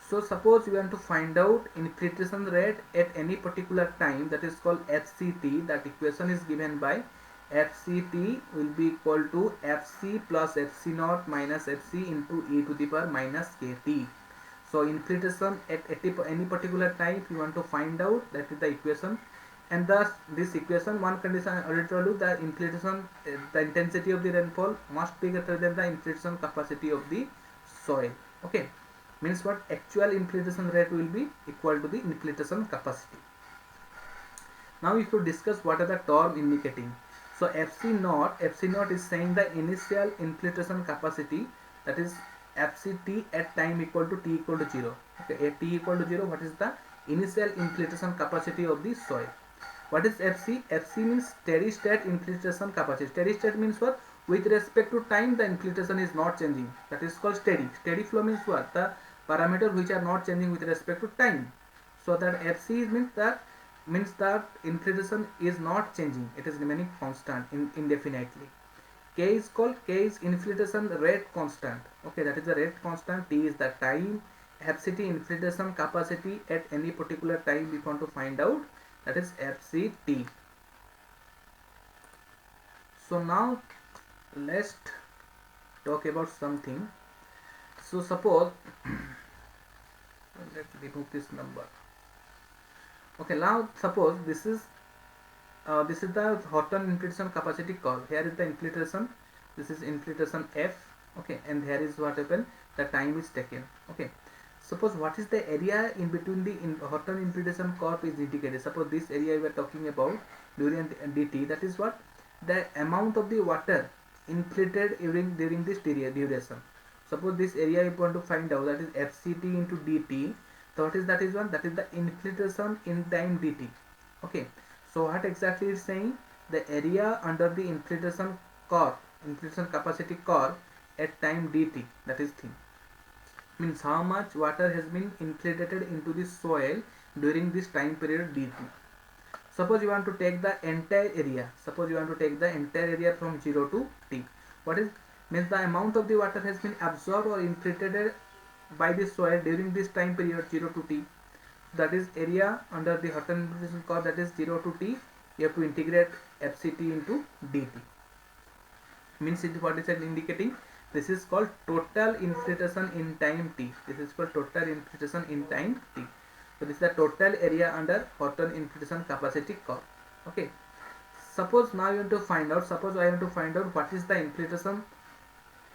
So suppose you want to find out infiltration rate at any particular time, that is called FCT. That equation is given by FCT will be equal to FC plus FC naught minus FC into e to the power minus KT. So infiltration at any particular time you want to find out, that is the equation. And thus this equation, one condition I already told you, the infiltration, the intensity of the rainfall must be greater than the infiltration capacity of the soil. Okay, means what, actual infiltration rate will be equal to the infiltration capacity. Now if you discuss what are the term indicating, so FC naught is saying the initial infiltration capacity, that is FCT at time equal to t equal to 0. Okay, at t equal to 0, what is the initial infiltration capacity of the soil? What is FC? FC means steady state infiltration capacity. Steady state means what? With respect to time the infiltration is not changing. That is called steady. Steady flow means what? The parameters which are not changing with respect to time. So that FC means that infiltration is not changing. It is remaining constant indefinitely. K is infiltration rate constant. Okay, that is the rate constant. T is the time. FCT infiltration capacity at any particular time we want to find out, that is FCT. So now let's talk about something. So suppose let's remove this number. Okay, now suppose this is the Horton infiltration capacity curve. Here is the infiltration, this is infiltration F. Okay, and here is what happened, the time is taken. Okay, suppose what is the area in between the Horton infiltration curve is indicated. Suppose this area we are talking about during dt, that is what, the amount of the water infiltrated during this duration. Suppose this area you want to find out, that is FCT into dt. So what is that is one, that is the infiltration in time dt. Okay, so what exactly is saying, the area under the infiltration curve, infiltration capacity curve at time dt, that is thing, means how much water has been infiltrated into the soil during this time period dt. Suppose you want to take the entire area, from 0 to t. What is, means the amount of the water has been absorbed or infiltrated by the soil during this time period 0 to t. That is area under the Horton infiltration curve, that is 0 to t. You have to integrate FCT into dt. Means it, what is it indicating? This is called total infiltration in time t. This is called total infiltration in time t. So this is the total area under Horton infiltration capacity curve. Okay. Suppose now you want to find out, suppose I want to find out what is the infiltration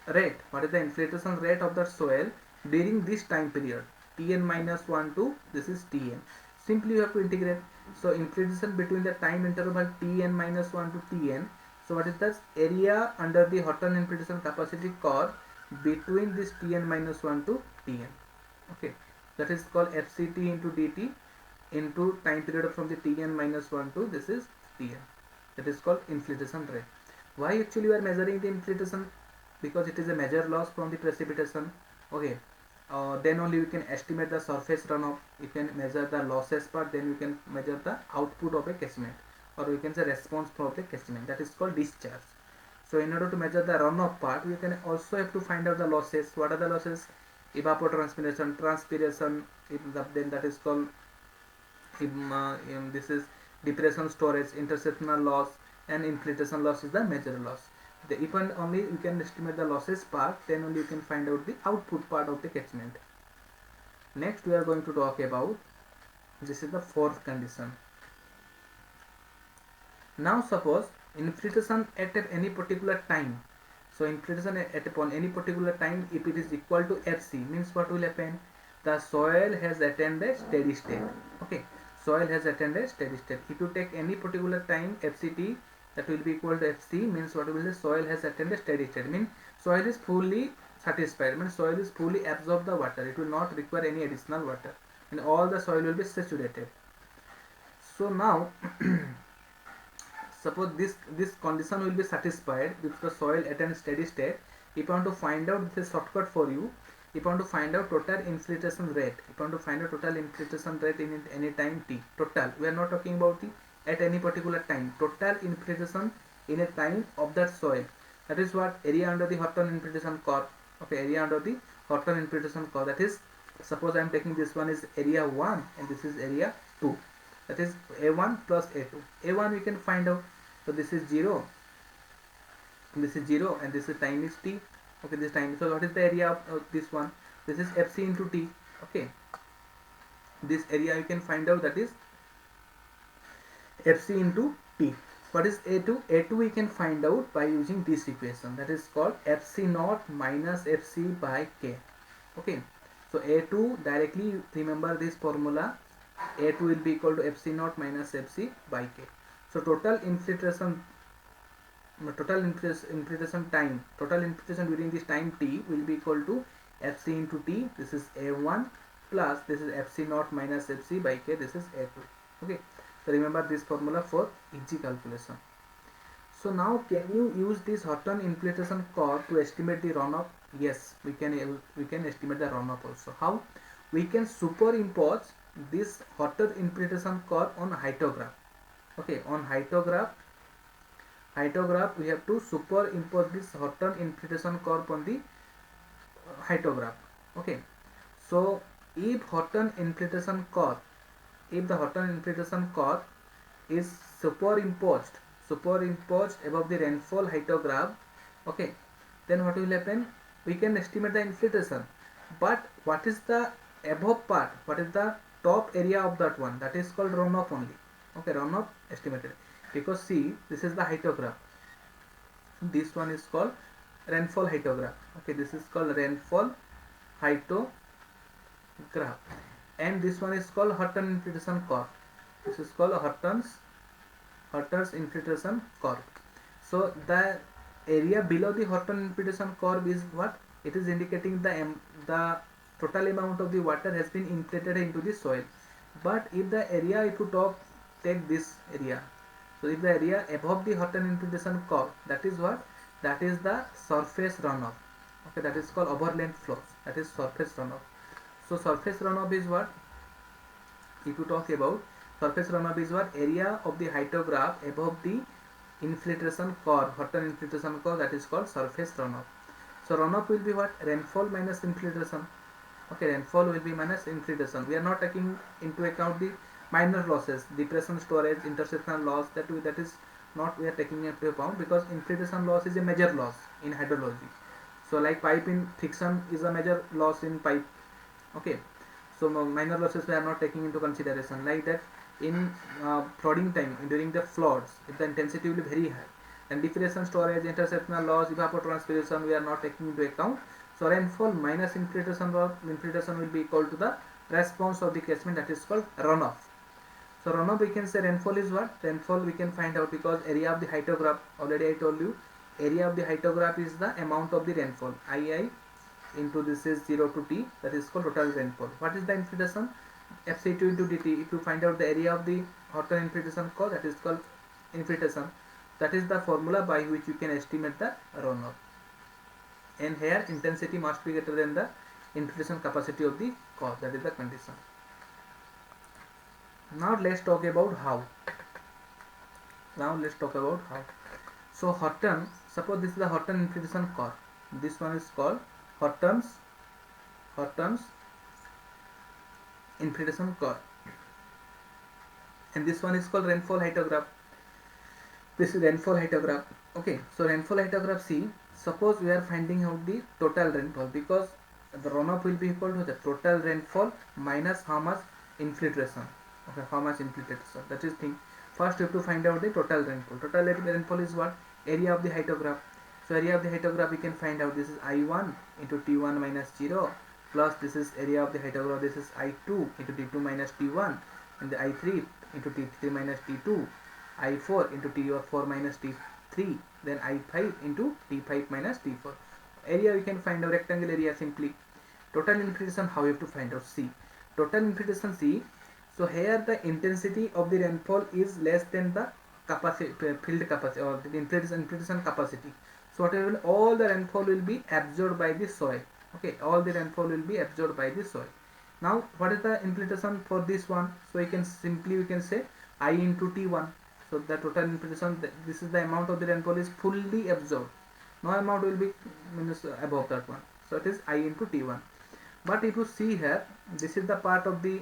rate. What is the infiltration rate of the soil during this time period? Tn minus 1 to this is Tn. Simply you have to integrate. So infiltration between the time interval Tn minus 1 to Tn. So what is this area under the Horton infiltration capacity curve between this Tn minus 1 to Tn. Okay, that is called FCT into dt into time period from the Tn minus 1 to this is Tn. That is called infiltration rate. Why actually we are measuring the infiltration? Because it is a major loss from the precipitation. Okay, then only we can estimate the surface runoff. You can measure the losses part, then we can measure the output of a catchment, or we can say response from the catchment, that is called discharge. So in order to measure the runoff part, we can also have to find out the losses. What are the losses? Evapotranspiration, transpiration, then that is called this is depression storage, interceptional loss, and infiltration loss is the major loss. If and only you can estimate the losses part, then only you can find out the output part of the catchment. Next we are going to talk about, this is the fourth condition. Now suppose infiltration at any particular time. So infiltration at upon any particular time, if it is equal to FC, means what will happen? The soil has attained a steady state. Okay, soil has attained a steady state. If you take any particular time FCT, that will be equal to FC, means what will the soil has attained a steady state, means soil is fully satisfied, means soil is fully absorbed the water, it will not require any additional water, and all the soil will be saturated. So now suppose this condition will be satisfied if the soil attains steady state. If you want to find out this shortcut for you, if you want to find out total infiltration rate, if you want to find out total infiltration rate in any time t, total, we are not talking about the at any particular time, total infiltration in a time of that soil, that is what area under the Horton infiltration curve. Okay, area under the Horton infiltration curve, that is, suppose I am taking this one is area 1 and this is area 2, that is a1 plus a2. A1 we can find out, so this is 0, this is 0 and this is time is t. Okay, this time, so what is the area of this one? This is fc into t. Okay, this area you can find out, that is fc into t. What is a2? A2 we can find out by using this equation, that is called fc naught minus fc by k. Okay, so a2, directly remember this formula, a2 will be equal to fc naught minus fc by k. So total infiltration time, total infiltration during this time t will be equal to fc into t, this is a1, plus this is fc naught minus fc by k, this is a2. Okay, so remember this formula for easy calculation. So now can you use this Horton infiltration curve to estimate the runoff? Yes, we can estimate the runoff also. How? We can superimpose this Horton infiltration curve on hyetograph. Okay, on hyetograph we have to superimpose this Horton infiltration curve on the hyetograph. Okay, so if the Horton infiltration curve is superimposed above the rainfall hyetograph, okay, then what will happen? We can estimate the infiltration, but what is the above part, what is the top area of that one, that is called runoff only. Okay, runoff estimated, because see, this is the hyetograph, this one is called rainfall hyetograph. Okay, this is called rainfall hyetograph, and this one is called Horton infiltration curve. This is called Horton's infiltration curve. So the area below the Horton infiltration curve is what? It is indicating the total amount of the water has been infiltrated into the soil. But if the area, if you take this area, so if the area above the Horton infiltration curve, that is what? That is the surface runoff. Okay, that is called overland flows. That is surface runoff. So surface runoff is what? If you talk about surface runoff is what? Area of the hyetograph above the infiltration curve, Horton infiltration curve, that is called surface runoff. So runoff will be what? Rainfall minus infiltration. Okay, rainfall will be minus infiltration. We are not taking into account the minor losses, depression, storage, interception loss, that is not we are taking into account, because infiltration loss is a major loss in hydrology. So like pipe in friction is a major loss in pipe. Okay, so minor losses we are not taking into consideration. Like that in flooding time, during the floods, if the intensity will be very high, and depression, storage, interceptional loss, evapotranspiration we are not taking into account. So rainfall minus infiltration will be equal to the response of the catchment, that is called runoff. So runoff, we can say rainfall is what? Rainfall we can find out because area of the hyetograph, already I told you, area of the hyetograph is the amount of the rainfall, II into this is 0 to t, that is called total rainfall. What is the infiltration? Fc2 into dt. If you find out the area of the Horton infiltration curve, that is called infiltration. That is the formula by which you can estimate the runoff. And here intensity must be greater than the infiltration capacity of the curve, that is the condition. Now let's talk about how. So Horton, suppose this is the Horton infiltration curve. This one is called Horton's infiltration curve, and this one is called rainfall hyetograph. This is rainfall hyetograph. Okay, so rainfall hyetograph, see, suppose we are finding out the total rainfall, because the runoff will be equal to the total rainfall minus how much infiltration. Okay, how much infiltration, that is thing. First you have to find out the total rainfall. Total rainfall is what? Area of the hyetograph. So area of the hyetograph we can find out, this is I1 into T1 minus 0, plus this is area of the hyetograph, this is I2 into T2 minus T1, and the I3 into T3 minus T2, I4 into T4 minus T3, then I5 into T5 minus T4. Area we can find out, rectangle area simply. Total infiltration, how you have to find out? See, total infiltration, see, so here the intensity of the rainfall is less than the capacity, field capacity, or the infiltration capacity. So what will all the rainfall will be absorbed by the soil. Okay, all the rainfall will be absorbed by the soil. Now what is the infiltration for this one? So we can say I into T1. So the total infiltration, this is the amount of the rainfall is fully absorbed. No amount will be minus above that one. So it is I into T1. But if you see here, this is the part of the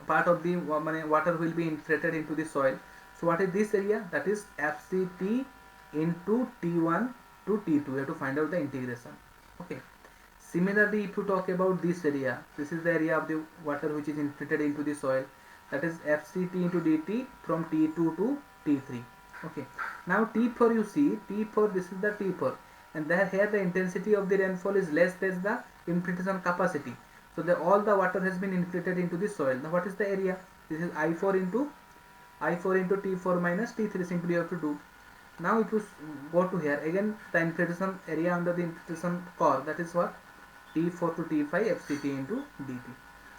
water will be infiltrated into the soil. So what is this area? That is FCT into T1 to T2. You have to find out the integration. Okay. Similarly, if you talk about this area, this is the area of the water which is infiltrated into the soil. That is FCT into dt from T2 to T3. Okay. Now T4, you see T4, this is the T4, and there here the intensity of the rainfall is less than the infiltration capacity. So all the water has been infiltrated into the soil. Now what is the area? This is I4 into T4 minus T3. Simply you have to do. Now if you go to here again, the infiltration area under the infiltration core, that is what? T4 to T5 FCT into dt.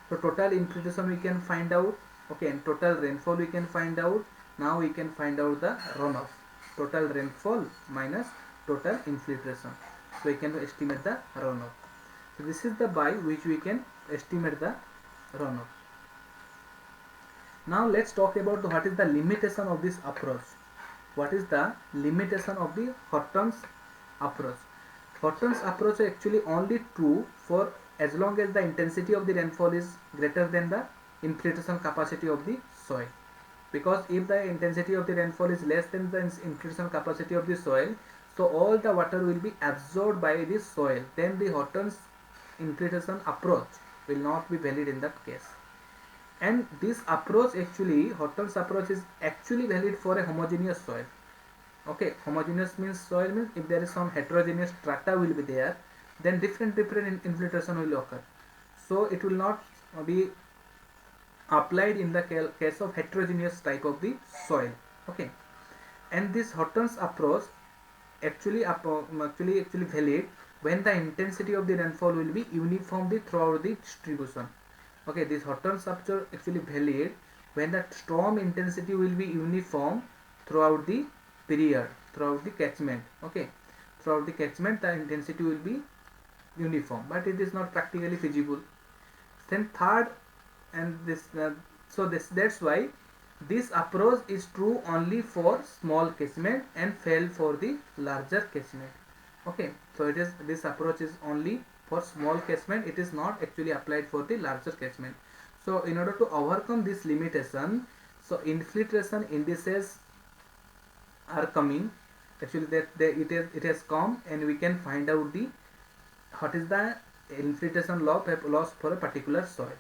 So total infiltration we can find out. Okay, and total rainfall we can find out. Now we can find out the runoff. Total rainfall minus total infiltration. So we can estimate the runoff. So this is the by which we can estimate the runoff. Now let's talk about what is the limitation of this approach. What is the limitation of the Horton's approach? Horton's approach is actually only true for as long as the intensity of the rainfall is greater than the infiltration capacity of the soil. Because if the intensity of the rainfall is less than the infiltration capacity of the soil, so all the water will be absorbed by the soil. Then the Horton's infiltration approach will not be valid in that case. And this approach actually, Horton's approach is actually valid for a homogeneous soil. Okay, homogeneous means soil means if there is some heterogeneous strata will be there, then different infiltration will occur. So it will not be applied in the case of heterogeneous type of the soil. Okay, and this Horton's approach actually valid when the intensity of the rainfall will be uniformly throughout the distribution. Okay, this Horton's approach actually valid when the storm intensity will be uniform throughout the period, throughout the catchment. Okay, throughout the catchment the intensity will be uniform, but it is not practically feasible. Then third, and this that's why this approach is true only for small catchment and fail for the larger catchment. Okay, so this approach is only for small catchment, it is not actually applied for the larger catchment. So in order to overcome this limitation, so infiltration indices are coming. Actually it has come, and we can find out the what is the infiltration loss for a particular soil.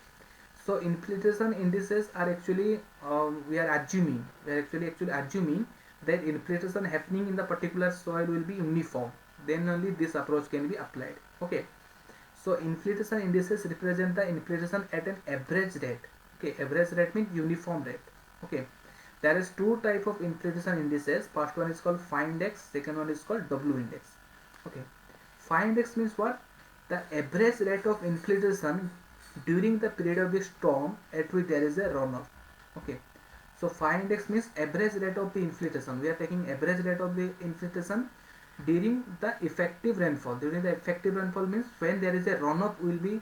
So infiltration indices are actually we are actually assuming that infiltration happening in the particular soil will be uniform. Then only this approach can be applied. Okay. So infiltration indices represent the infiltration at an average rate. Okay, average rate means uniform rate. Okay, there is two type of infiltration indices. First one is called phi index. Second one is called W index. Okay, phi index means what? The average rate of infiltration during the period of the storm at which there is a runoff. Okay, so phi index means average rate of the infiltration. We are taking average rate of the infiltration during the effective rainfall. During the effective rainfall means when there is a runoff will be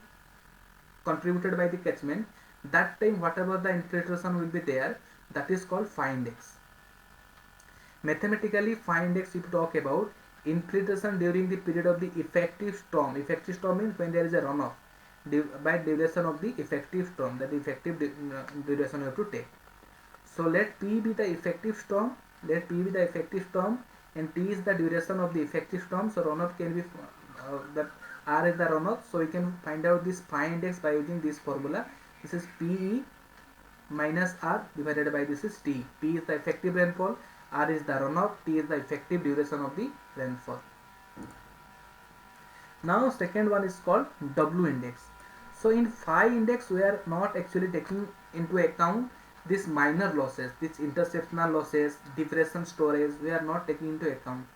contributed by the catchment. That time whatever the infiltration will be there, that is called phi index. Mathematically, phi index, if you talk about infiltration during the period of the effective storm. Effective storm means when there is a runoff by duration of the effective storm. That effective duration you have to take. So let P be the effective storm. Let P be the effective storm, and T is the duration of the effective storm. So runoff can be that R is the runoff. So we can find out this phi index by using this formula. This is PE minus R divided by this is T. P is the effective rainfall, R is the runoff, T is the effective duration of the rainfall. Now second one is called W index. So in phi index we are not actually taking into account these minor losses, these interceptional losses, depression storage, we are not taking into account.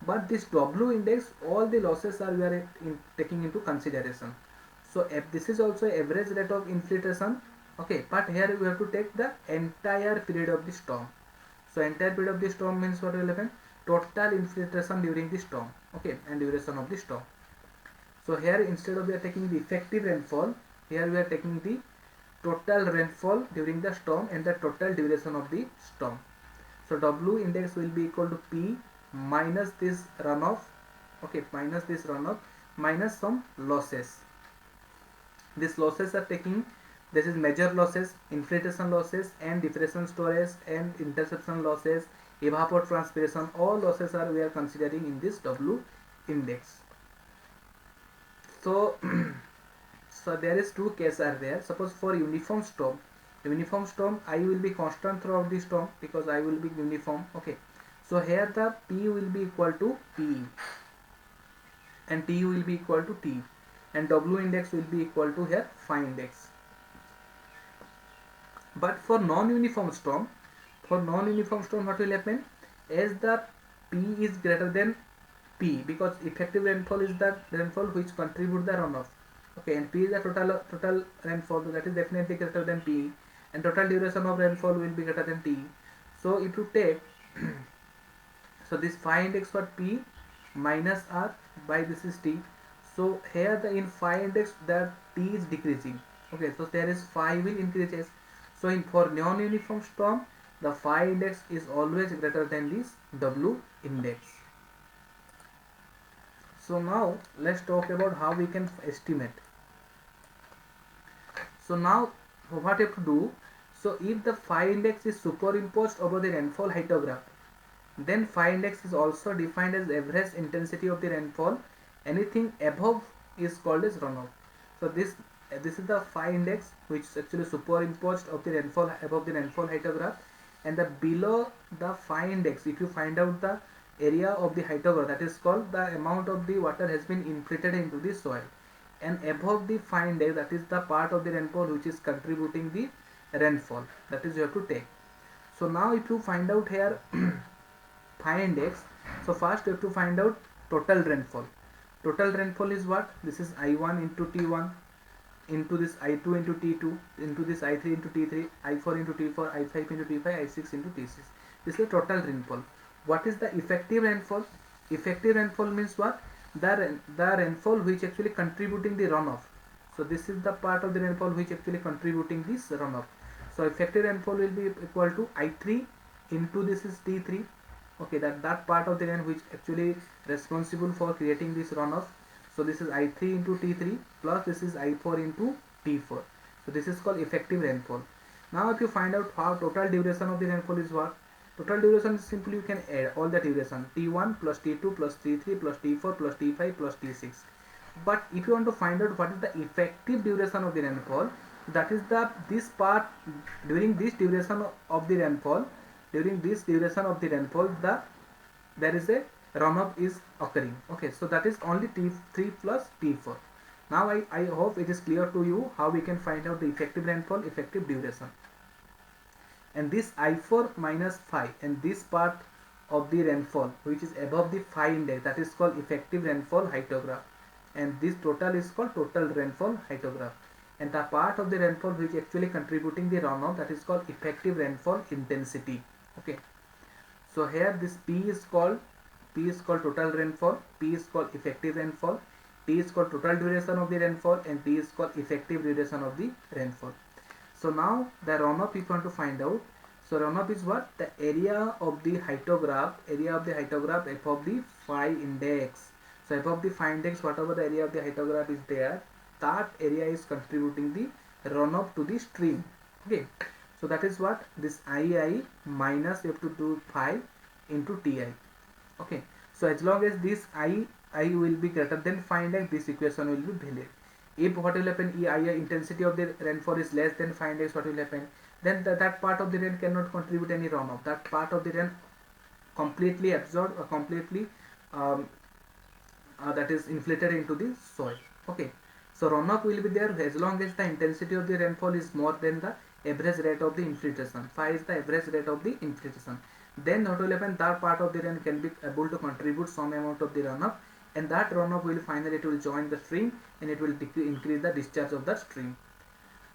But this W index, all the losses are we are taking into consideration. So if this is also average rate of infiltration. Okay, but here we have to take the entire period of the storm. So entire period of the storm means what will happen? Total infiltration during the storm, okay, and duration of the storm. So here instead of we are taking the effective rainfall, here we are taking the total rainfall during the storm and the total duration of the storm. So W index will be equal to P minus this runoff, okay, minus this runoff minus some losses. These losses are taking, this is major losses, infiltration losses and diffraction storage and interception losses, evapotranspiration, all losses are we are considering in this W index. So so there is two cases are there. Suppose for uniform storm I will be constant throughout the storm because I will be uniform, okay. So here the P will be equal to P and T will be equal to T and W index will be equal to here phi index. But for non-uniform storm what will happen? As the P is greater than P, because effective rainfall is the rainfall which contribute the runoff, okay, and P is the total rainfall, so that is definitely greater than P, and total duration of rainfall will be greater than T. So if you take so this phi index for P minus R by this is T. So here the in phi index the T is decreasing, okay, so there is phi will increases. So in for non-uniform storm the phi index is always greater than this W index. So now let's talk about how we can estimate. So now what you have to do, so if the phi index is superimposed over the rainfall hyetograph, then phi index is also defined as average intensity of the rainfall. Anything above is called as runoff. So this is the phi index which is actually superimposed of the rainfall above the rainfall hyetograph, and the below the phi index, if you find out the area of the hyetograph, that is called the amount of the water has been infiltrated into the soil, and above the phi index, that is the part of the rainfall which is contributing the rainfall, that is you have to take. So now if you find out here phi index, so first you have to find out total rainfall. Total rainfall is what? This is I1 into T1 into this I2 into T2 into this I3 into T3, I4 into T4, I5 into T5, I6 into T6. This is the total rainfall. What is the effective rainfall? Effective rainfall means what? The rainfall which actually contributing the runoff. So this is the part of the rainfall which actually contributing this runoff. So effective rainfall will be equal to I3 into this is T3, okay, that part of the rain which actually responsible for creating this runoff. So this is I3 into T3 plus this is I4 into T4. So this is called effective rainfall. Now if you find out how total duration of the rainfall is what? Total duration is simply you can add all the duration T1 plus T2 plus T3 plus T4 plus T5 plus T6. But if you want to find out what is the effective duration of the rainfall, that is this part during this duration of the rainfall, there is a runoff is occurring, okay, so that is only T3 plus T4. Now I hope it is clear to you how we can find out the effective rainfall, effective duration. And this I4 minus phi and this part of the rainfall which is above the phi index, that is called effective rainfall hyetograph, and this total is called total rainfall hyetograph, and the part of the rainfall which actually contributing the runoff, that is called effective rainfall intensity, okay. So here this P is called total rainfall, P is called effective rainfall, T is called total duration of the rainfall, and T is called effective duration of the rainfall. So now the runoff we want to find out. So runoff is what? The area of the hyetograph above the phi index. So above the phi index, whatever the area of the hyetograph is there, that area is contributing the runoff to the stream, okay. So that is what? This II minus you have to do phi into Ti, okay. So as long as this I will be greater than phi index, this equation will be valid. If what will happen, intensity of the rainfall is less than phi index, what will happen? Then that part of the rain cannot contribute any runoff. That part of the rain completely absorbed or completely that is inflated into the soil, okay. So runoff will be there as long as the intensity of the rainfall is more than the average rate of the infiltration. Phi is the average rate of the infiltration. Then what will happen? That part of the rain can be able to contribute some amount of the runoff, and that runoff will finally it will join the stream and it will increase the discharge of the stream.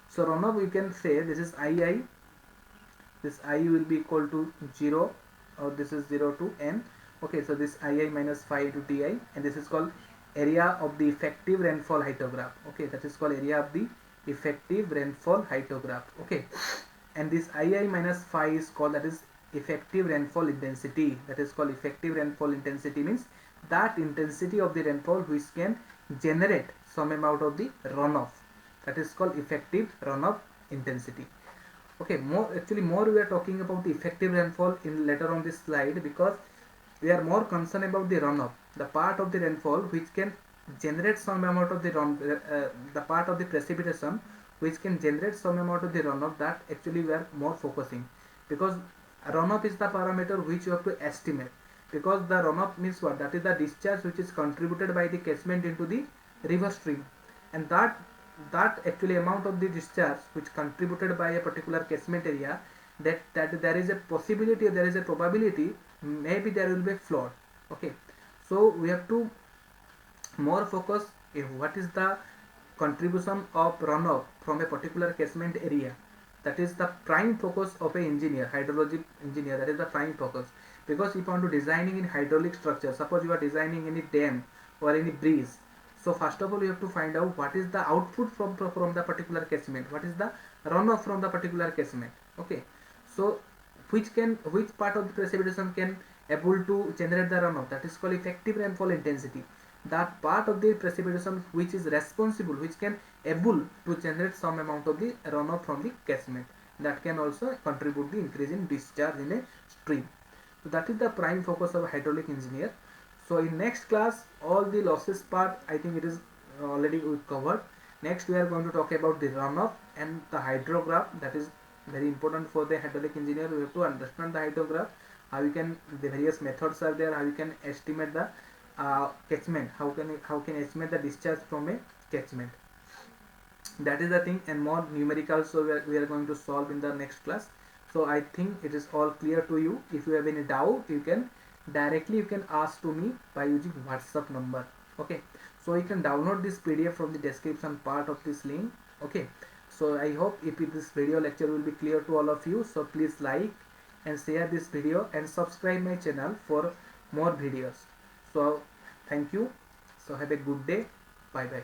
So runoff we can say this is II this I will be equal to 0, or this is 0 to n. Okay, so this II minus phi into Ti, and this is called area of the effective rainfall hyetograph. Okay, that is called area of the effective rainfall hyetograph. Okay, and this II minus phi is called, that is effective rainfall intensity. That is called effective rainfall intensity, means that intensity of the rainfall which can generate some amount of the runoff. That is called effective runoff intensity. Okay, more we are talking about the effective rainfall in later on this slide, because we are more concerned about the runoff, the part of the rainfall which can generate some amount of the the part of the precipitation which can generate some amount of the runoff, that actually we are more focusing, because runoff is the parameter which you have to estimate, because the runoff means what, that is the discharge which is contributed by the catchment into the river stream, and that actually amount of the discharge which contributed by a particular catchment area, that there is a possibility, there is a probability, maybe there will be flood. Okay, so we have to more focus what is the contribution of runoff from a particular catchment area. That is the prime focus of a engineer, hydrology engineer. That is the prime focus, because if you want to designing in hydraulic structure, suppose you are designing any dam or any bridge, so first of all you have to find out what is the output from the particular catchment, what is the runoff from the particular catchment. Okay, so which part of the precipitation can able to generate the runoff, that is called effective rainfall intensity. That part of the precipitation which is responsible, which can able to generate some amount of the runoff from the catchment, that can also contribute the increase in discharge in a stream. So that is the prime focus of a hydraulic engineer. So in next class, all the losses part, I think it is already we covered. Next we are going to talk about the runoff and the hydrograph. That is very important for the hydraulic engineer. We have to understand the hydrograph, how you can, the various methods are there, how you can estimate the catchment, how can estimate the discharge from a catchment. That is the thing, and more numericals, so we are going to solve in the next class. So I think it is all clear to you. If you have any doubt, you can directly ask to me by using WhatsApp number. Okay, so you can download this PDF from the description part of this link. Okay, so I hope if this video lecture will be clear to all of you, so please like and share this video and subscribe my channel for more videos. So thank you. So have a good day. Bye bye.